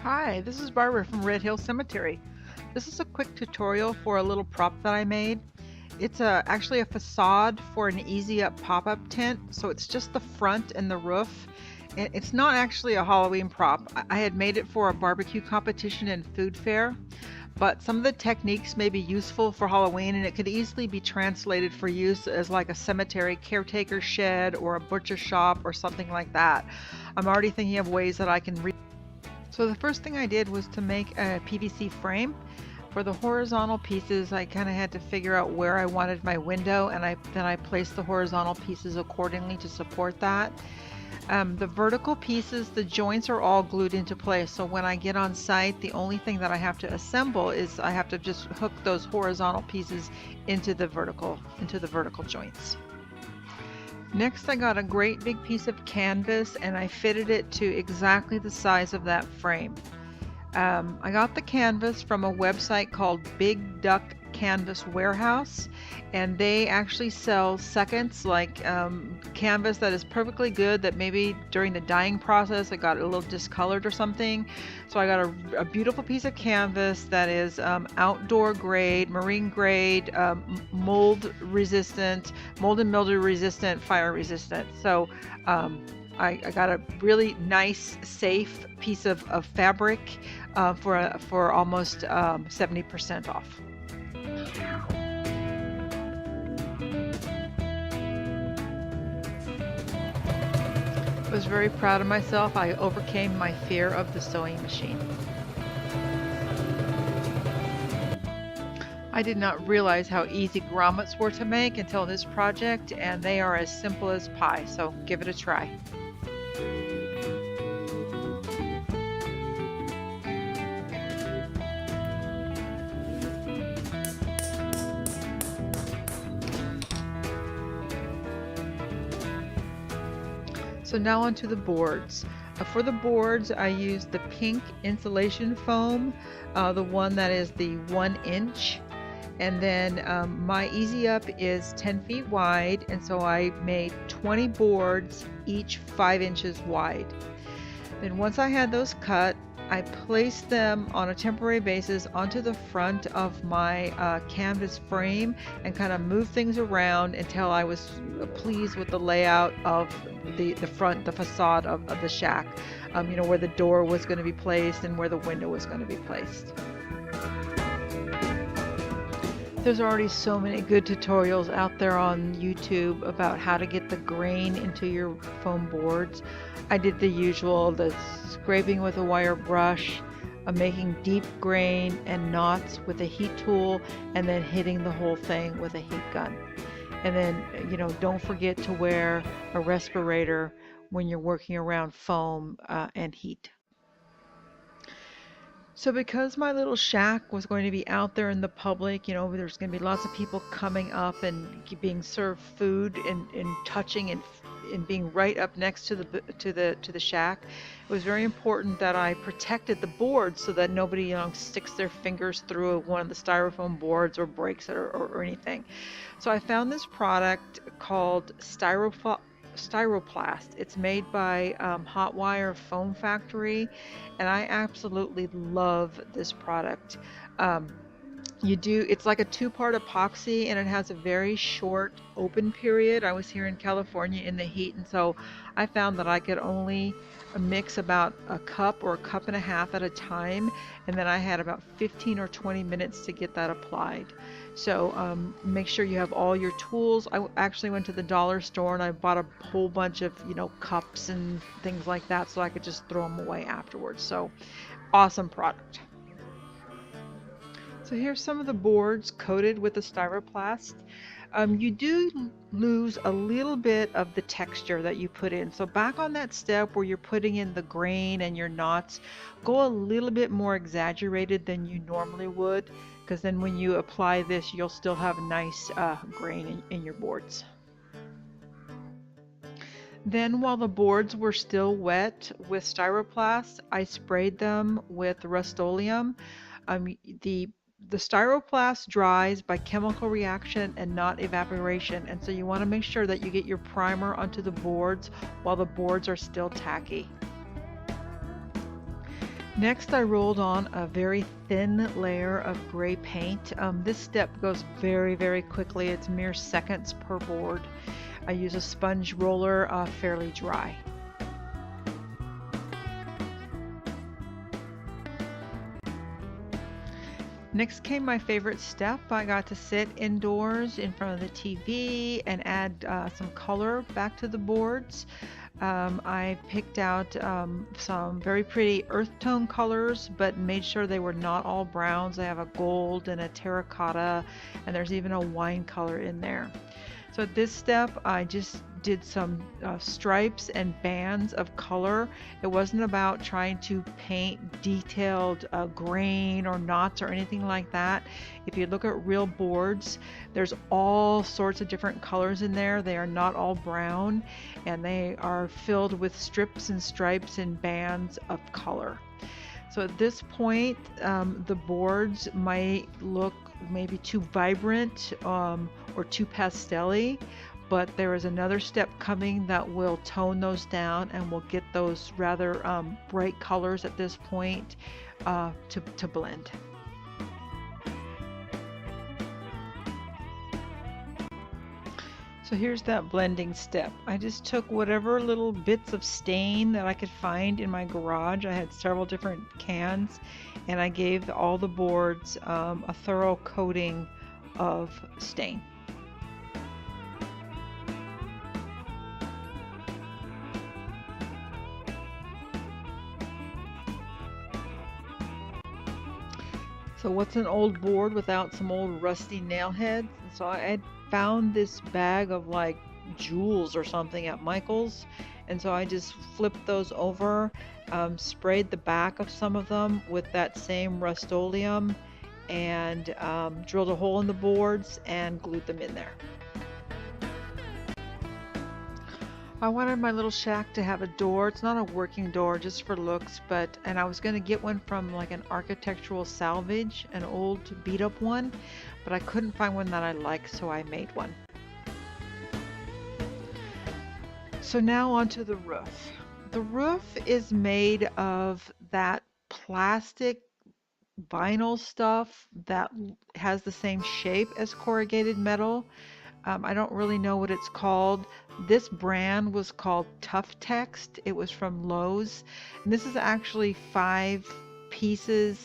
Hi, this is Barbara from Red Hill Cemetery. This is a quick tutorial for a little prop that I made. It's actually a facade for an easy up pop-up tent, so it's just the front and the roof. And it's not actually a Halloween prop. I had made it for a barbecue competition and food fair, but some of the techniques may be useful for Halloween, and it could easily be translated for use as like a cemetery caretaker shed or a butcher shop or something like that. I'm already thinking of ways that I can So the first thing I did was to make a PVC frame. For the horizontal pieces, I kind of had to figure out where I wanted my window, and then I placed the horizontal pieces accordingly to support that. The vertical pieces, the joints are all glued into place. So when I get on site, the only thing that I have to assemble is I have to just hook those horizontal pieces into the vertical joints. Next, I got a great big piece of canvas and I fitted it to exactly the size of that frame. I got the canvas from a website called Big Duck Canvas Warehouse, and they actually sell seconds, like canvas that is perfectly good, that maybe during the dyeing process it got a little discolored or something. So I got a beautiful piece of canvas that is outdoor grade, marine grade, mold resistant, mold and mildew resistant, fire resistant. So I got a really nice, safe piece of fabric for almost 70% off. I was very proud of myself. I overcame my fear of the sewing machine. I did not realize how easy grommets were to make until this project, and they are as simple as pie, so give it a try. So now onto the boards. For the boards, I used the pink insulation foam, the one that is the 1 inch. And then my Easy Up is 10 feet wide, and so I made 20 boards, each 5 inches wide. Then once I had those cut, I placed them on a temporary basis onto the front of my canvas frame and kind of moved things around until I was pleased with the layout of the front, the facade of the shack. You know, where the door was going to be placed and where the window was going to be placed. There's already so many good tutorials out there on YouTube about how to get the grain into your foam boards. I did the usual, the scraping with a wire brush, making deep grain and knots with a heat tool, and then hitting the whole thing with a heat gun. And then, you know, don't forget to wear a respirator when you're working around foam and heat. So because my little shack was going to be out there in the public, you know, there's going to be lots of people coming up and being served food and touching and being right up next to the shack. It was very important that I protected the board so that nobody, you know, sticks their fingers through one of the styrofoam boards or breaks it or anything. So I found this product called Styroplast. It's made by Hot Wire Foam Factory, and I absolutely love this product. It's like a two-part epoxy, and it has a very short open period. I was here in California in the heat, and so I found that I could only mix about a cup or a cup and a half at a time, and then I had about 15 or 20 minutes to get that applied. So make sure you have all your tools. I actually went to the dollar store and I bought a whole bunch of, you know, cups and things like that so I could just throw them away afterwards. So awesome product. So here's some of the boards coated with the Styroplast. You do lose a little bit of the texture that you put in. So back on that step where you're putting in the grain and your knots, go a little bit more exaggerated than you normally would, because then when you apply this, you'll still have nice grain in your boards. Then while the boards were still wet with Styroplast, I sprayed them with Rust-Oleum. The Styroplast dries by chemical reaction and not evaporation, and so you want to make sure that you get your primer onto the boards while the boards are still tacky. Next, I rolled on a very thin layer of gray paint. This step goes very, very quickly. It's mere seconds per board. I use a sponge roller, fairly dry. Next came my favorite step. I got to sit indoors in front of the TV and add some color back to the boards. I picked out some very pretty earth tone colors, but made sure they were not all browns. I have a gold and a terracotta, and there's even a wine color in there. So at this step, I just did some stripes and bands of color. It wasn't about trying to paint detailed grain or knots or anything like that. If you look at real boards, there's all sorts of different colors in there. They are not all brown, and they are filled with strips and stripes and bands of color. So at this point, the boards might look maybe too vibrant or too pastel-y, but there is another step coming that will tone those down and will get those rather bright colors at this point to blend. So here's that blending step. I just took whatever little bits of stain that I could find in my garage. I had several different cans, and I gave all the boards a thorough coating of stain. So what's an old board without some old rusty nail heads? And so I had found this bag of like jewels or something at Michael's, and so I just flipped those over, sprayed the back of some of them with that same Rust-Oleum, and drilled a hole in the boards and glued them in there. I wanted my little shack to have a door. It's not a working door, just for looks, and I was going to get one from like an architectural salvage, an old beat up one, but I couldn't find one that I liked, so I made one. So now onto the roof. The roof is made of that plastic vinyl stuff that has the same shape as corrugated metal. I don't really know what it's called. This brand was called Tough Text. It was from Lowe's. And this is actually 5 pieces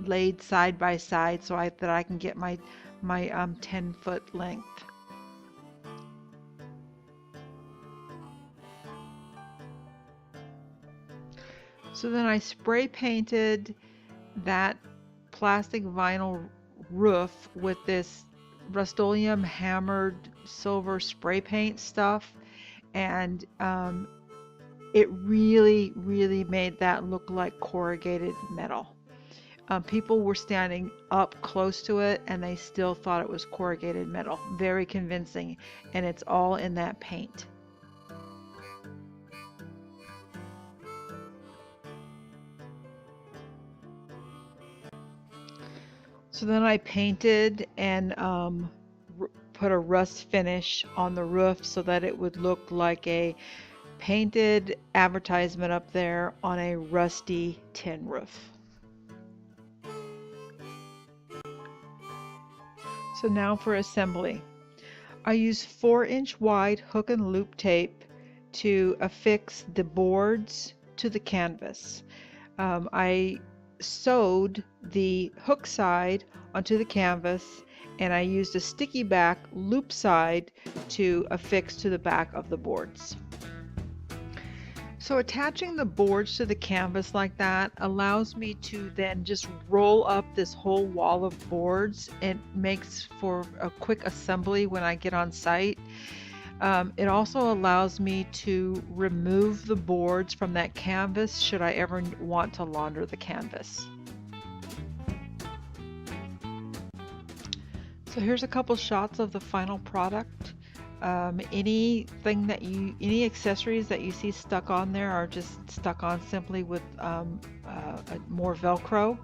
laid side by side so that I can get my 10-foot length. So then I spray painted that plastic vinyl roof with this Rust-Oleum hammered silver spray paint stuff, and it really made that look like corrugated metal. People were standing up close to it and they still thought it was corrugated metal. Very convincing, and it's all in that paint. So then I painted and put a rust finish on the roof so that it would look like a painted advertisement up there on a rusty tin roof. So now for assembly. I use 4-inch wide hook and loop tape to affix the boards to the canvas. I sewed the hook side onto the canvas, and I used a sticky back loop side to affix to the back of the boards. So attaching the boards to the canvas like that allows me to then just roll up this whole wall of boards. It makes for a quick assembly when I get on site. It also allows me to remove the boards from that canvas should I ever want to launder the canvas. So here's a couple shots of the final product. Any accessories that you see stuck on there are just stuck on simply with more Velcro,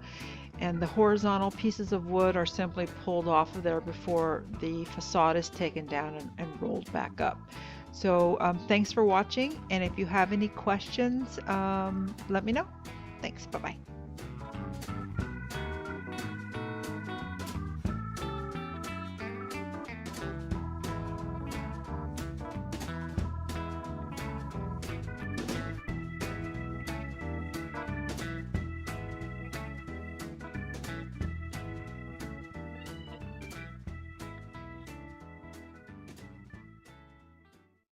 and the horizontal pieces of wood are simply pulled off of there before the facade is taken down and rolled back up. So thanks for watching, and if you have any questions, let me know. Thanks. Bye-bye.